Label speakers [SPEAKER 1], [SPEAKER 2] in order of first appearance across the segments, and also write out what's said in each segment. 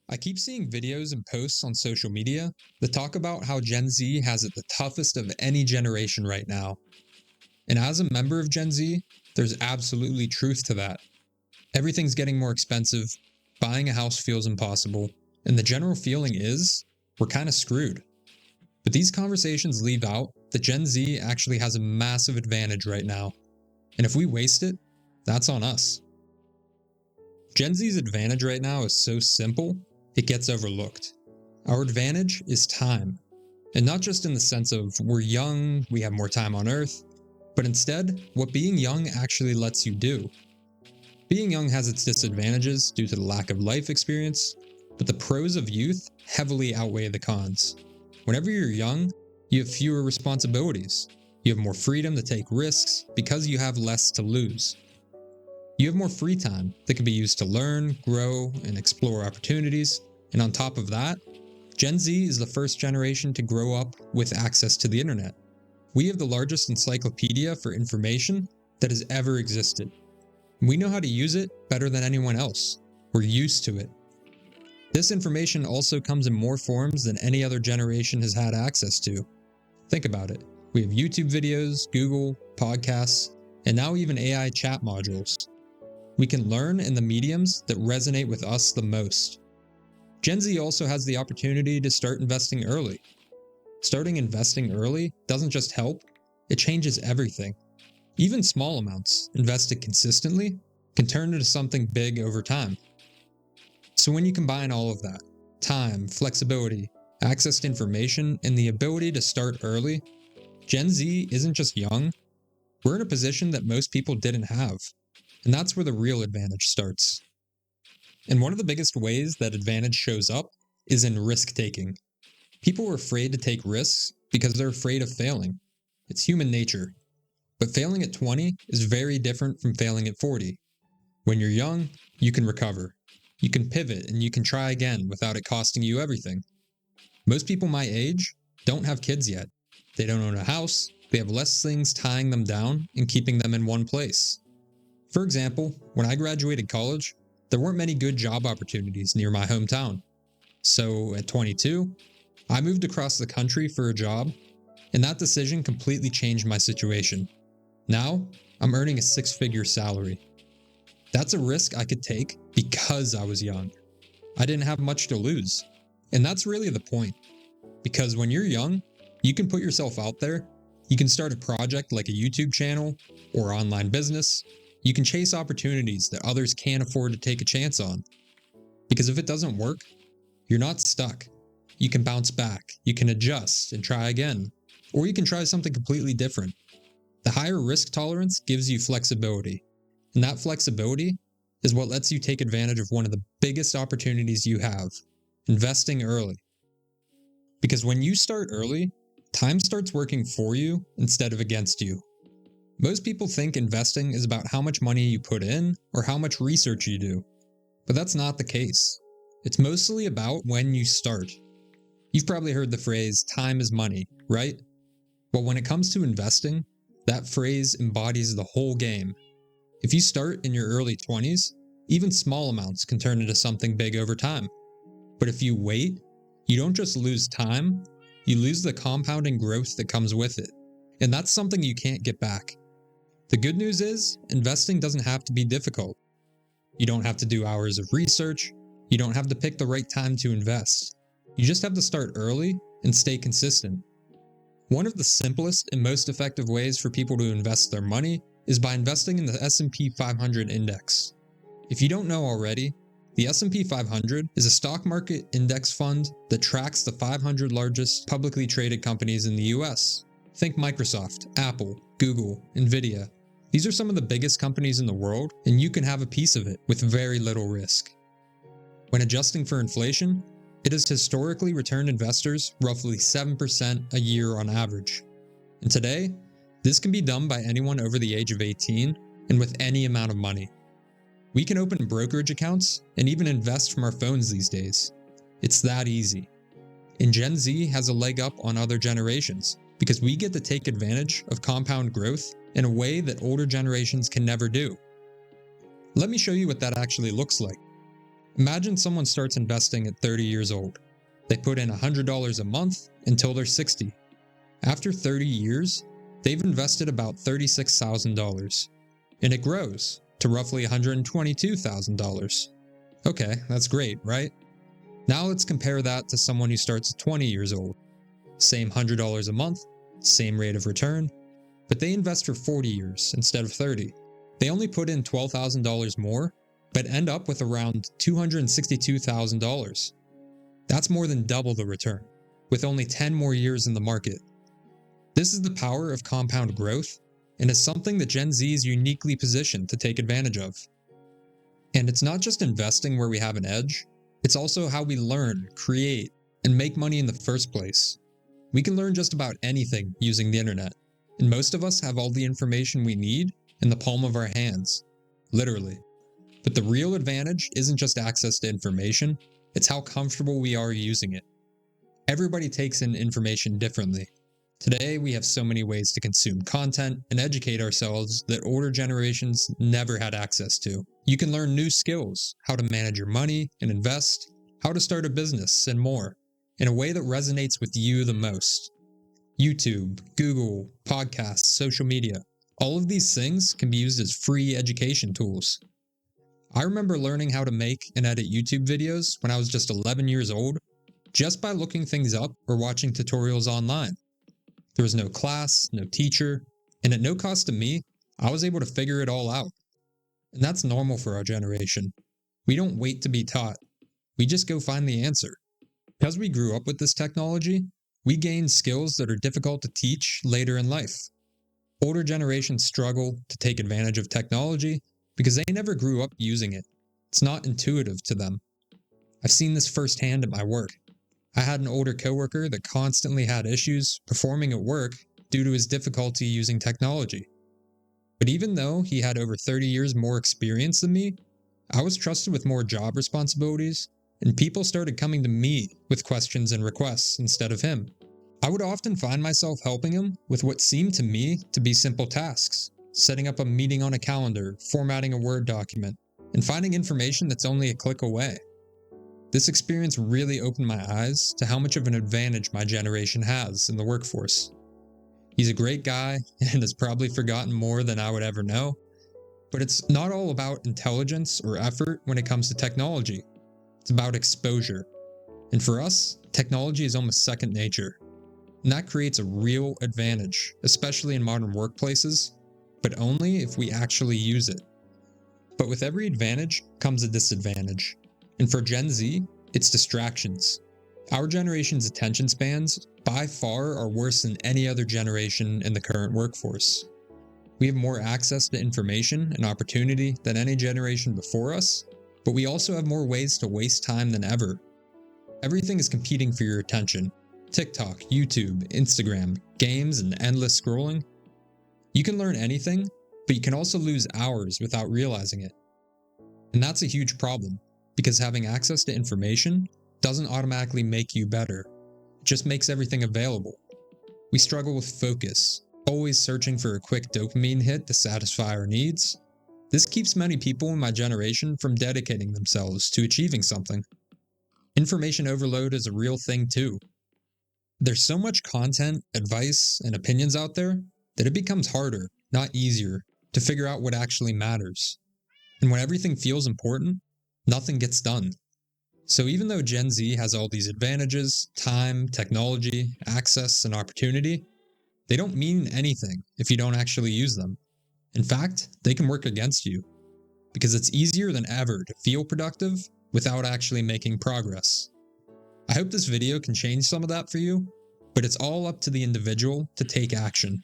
[SPEAKER 1] I keep seeing videos and posts on social media that talk about how Gen Z has it the toughest of any generation right now. And as a member of Gen Z, there's absolutely truth to that. Everything's getting more expensive, buying a house feels impossible, and the general feeling is we're kind of screwed. But these conversations leave out that Gen Z actually has a massive advantage right now. And if we waste it, that's on us. Gen Z's advantage right now is so simple, it gets overlooked. Our advantage is time. And not just in the sense of we're young, we have more time on Earth, but instead, what being young actually lets you do. Being young has its disadvantages due to the lack of life experience, but the pros of youth heavily outweigh the cons. Whenever you're young, you have fewer responsibilities. You have more freedom to take risks because you have less to lose. You have more free time that can be used to learn, grow, and explore opportunities. And on top of that, Gen Z is the first generation to grow up with access to the internet. We have the largest encyclopedia for information that has ever existed. We know how to use it better than anyone else. We're used to it. This information also comes in more forms than any other generation has had access to. Think about it. We have YouTube videos, Google, podcasts, and now even AI chat modules. We can learn in the mediums that resonate with us the most. Gen Z also has the opportunity to start investing early. Starting investing early doesn't just help, it changes everything. Even small amounts, invested consistently, can turn into something big over time. So when you combine all of that, time, flexibility, access to information, and the ability to start early, Gen Z isn't just young, we're in a position that most people didn't have. And that's where the real advantage starts. And one of the biggest ways that advantage shows up is in risk-taking. People are afraid to take risks because they're afraid of failing. It's human nature. But failing at 20 is very different from failing at 40. When you're young, you can recover. You can pivot and you can try again without it costing you everything. Most people my age don't have kids yet. They don't own a house, they have less things tying them down and keeping them in one place. For example, when I graduated college, there weren't many good job opportunities near my hometown. So at 22, I moved across the country for a job, and that decision completely changed my situation. Now, I'm earning a six-figure salary. That's a risk I could take because I was young. I didn't have much to lose. And that's really the point. Because when you're young, you can put yourself out there, you can start a project like a YouTube channel or online business. You can chase opportunities that others can't afford to take a chance on. Because if it doesn't work, you're not stuck. You can bounce back, you can adjust and try again. Or you can try something completely different. The higher risk tolerance gives you flexibility. And that flexibility is what lets you take advantage of one of the biggest opportunities you have, investing early. Because when you start early, time starts working for you instead of against you. Most people think investing is about how much money you put in or how much research you do. But that's not the case. It's mostly about when you start. You've probably heard the phrase, time is money, right? Well, when it comes to investing, that phrase embodies the whole game. If you start in your early 20s, even small amounts can turn into something big over time. But if you wait, you don't just lose time, you lose the compounding growth that comes with it. And that's something you can't get back. The good news is, investing doesn't have to be difficult. You don't have to do hours of research. You don't have to pick the right time to invest. You just have to start early and stay consistent. One of the simplest and most effective ways for people to invest their money is by investing in the S&P 500 index. If you don't know already, the S&P 500 is a stock market index fund that tracks the 500 largest publicly traded companies in the US. Think Microsoft, Apple, Google, Nvidia. These are some of the biggest companies in the world, and you can have a piece of it with very little risk. When adjusting for inflation, it has historically returned investors roughly 7% a year on average. And today, this can be done by anyone over the age of 18 and with any amount of money. We can open brokerage accounts and even invest from our phones these days. It's that easy. And Gen Z has a leg up on other generations because we get to take advantage of compound growth in a way that older generations can never do. Let me show you what that actually looks like. Imagine someone starts investing at 30 years old. They put in $100 a month until they're 60. After 30 years, they've invested about $36,000, and it grows to roughly $122,000. Okay, that's great, right? Now let's compare that to someone who starts at 20 years old. Same $100 a month, same rate of return, but they invest for 40 years instead of 30. They only put in $12,000 more, but end up with around $262,000. That's more than double the return, with only 10 more years in the market. This is the power of compound growth, and is something that Gen Z is uniquely positioned to take advantage of. And it's not just investing where we have an edge, it's also how we learn, create, and make money in the first place. We can learn just about anything using the internet, and most of us have all the information we need in the palm of our hands, literally. But the real advantage isn't just access to information, it's how comfortable we are using it. Everybody takes in information differently. Today, we have so many ways to consume content and educate ourselves that older generations never had access to. You can learn new skills, how to manage your money and invest, how to start a business, and more, in a way that resonates with you the most. YouTube, Google, podcasts, social media, all of these things can be used as free education tools. I remember learning how to make and edit YouTube videos when I was just 11 years old, just by looking things up or watching tutorials online. There was no class, no teacher, and at no cost to me, I was able to figure it all out. And that's normal for our generation. We don't wait to be taught. We just go find the answer. Because we grew up with this technology, we gain skills that are difficult to teach later in life. Older generations struggle to take advantage of technology because they never grew up using it. It's not intuitive to them. I've seen this firsthand at my work. I had an older coworker that constantly had issues performing at work due to his difficulty using technology. But even though he had over 30 years more experience than me, I was trusted with more job responsibilities, and people started coming to me with questions and requests instead of him. I would often find myself helping him with what seemed to me to be simple tasks, setting up a meeting on a calendar, formatting a Word document, and finding information that's only a click away. This experience really opened my eyes to how much of an advantage my generation has in the workforce. He's a great guy and has probably forgotten more than I would ever know, but it's not all about intelligence or effort when it comes to technology. It's about exposure. And for us, technology is almost second nature. And that creates a real advantage, especially in modern workplaces, but only if we actually use it. But with every advantage comes a disadvantage. And for Gen Z, it's distractions. Our generation's attention spans, by far, are worse than any other generation in the current workforce. We have more access to information and opportunity than any generation before us, but we also have more ways to waste time than ever. Everything is competing for your attention. TikTok, YouTube, Instagram, games, and endless scrolling. You can learn anything, but you can also lose hours without realizing it. And that's a huge problem, because having access to information doesn't automatically make you better. It just makes everything available. We struggle with focus, always searching for a quick dopamine hit to satisfy our needs. This keeps many people in my generation from dedicating themselves to achieving something. Information overload is a real thing too. There's so much content, advice, and opinions out there that it becomes harder, not easier, to figure out what actually matters. And when everything feels important, nothing gets done. So even though Gen Z has all these advantages, time, technology, access, and opportunity, they don't mean anything if you don't actually use them. In fact, they can work against you, because it's easier than ever to feel productive without actually making progress. I hope this video can change some of that for you, but it's all up to the individual to take action.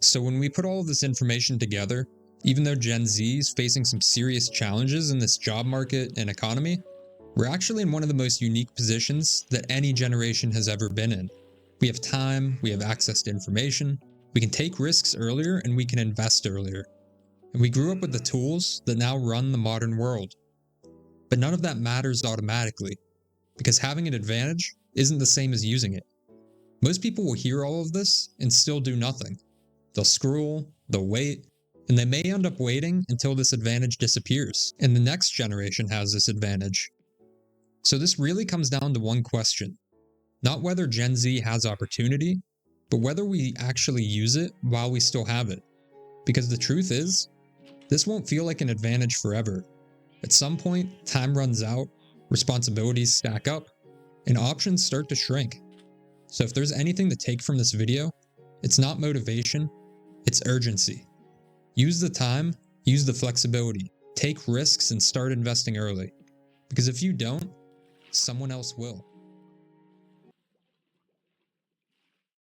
[SPEAKER 1] So when we put all of this information together, even though Gen Z is facing some serious challenges in this job market and economy, we're actually in one of the most unique positions that any generation has ever been in. We have time, we have access to information, we can take risks earlier, and we can invest earlier. And we grew up with the tools that now run the modern world. But none of that matters automatically, because having an advantage isn't the same as using it. Most people will hear all of this and still do nothing. They'll scroll, they'll wait, And they may end up waiting until this advantage disappears, and the next generation has this advantage. So this really comes down to one question. Not whether Gen Z has opportunity, but whether we actually use it while we still have it. Because the truth is, this won't feel like an advantage forever. At some point, time runs out, responsibilities stack up, and options start to shrink. So if there's anything to take from this video, it's not motivation, it's urgency. Use the time, use the flexibility, take risks and start investing early. Because if you don't, someone else will.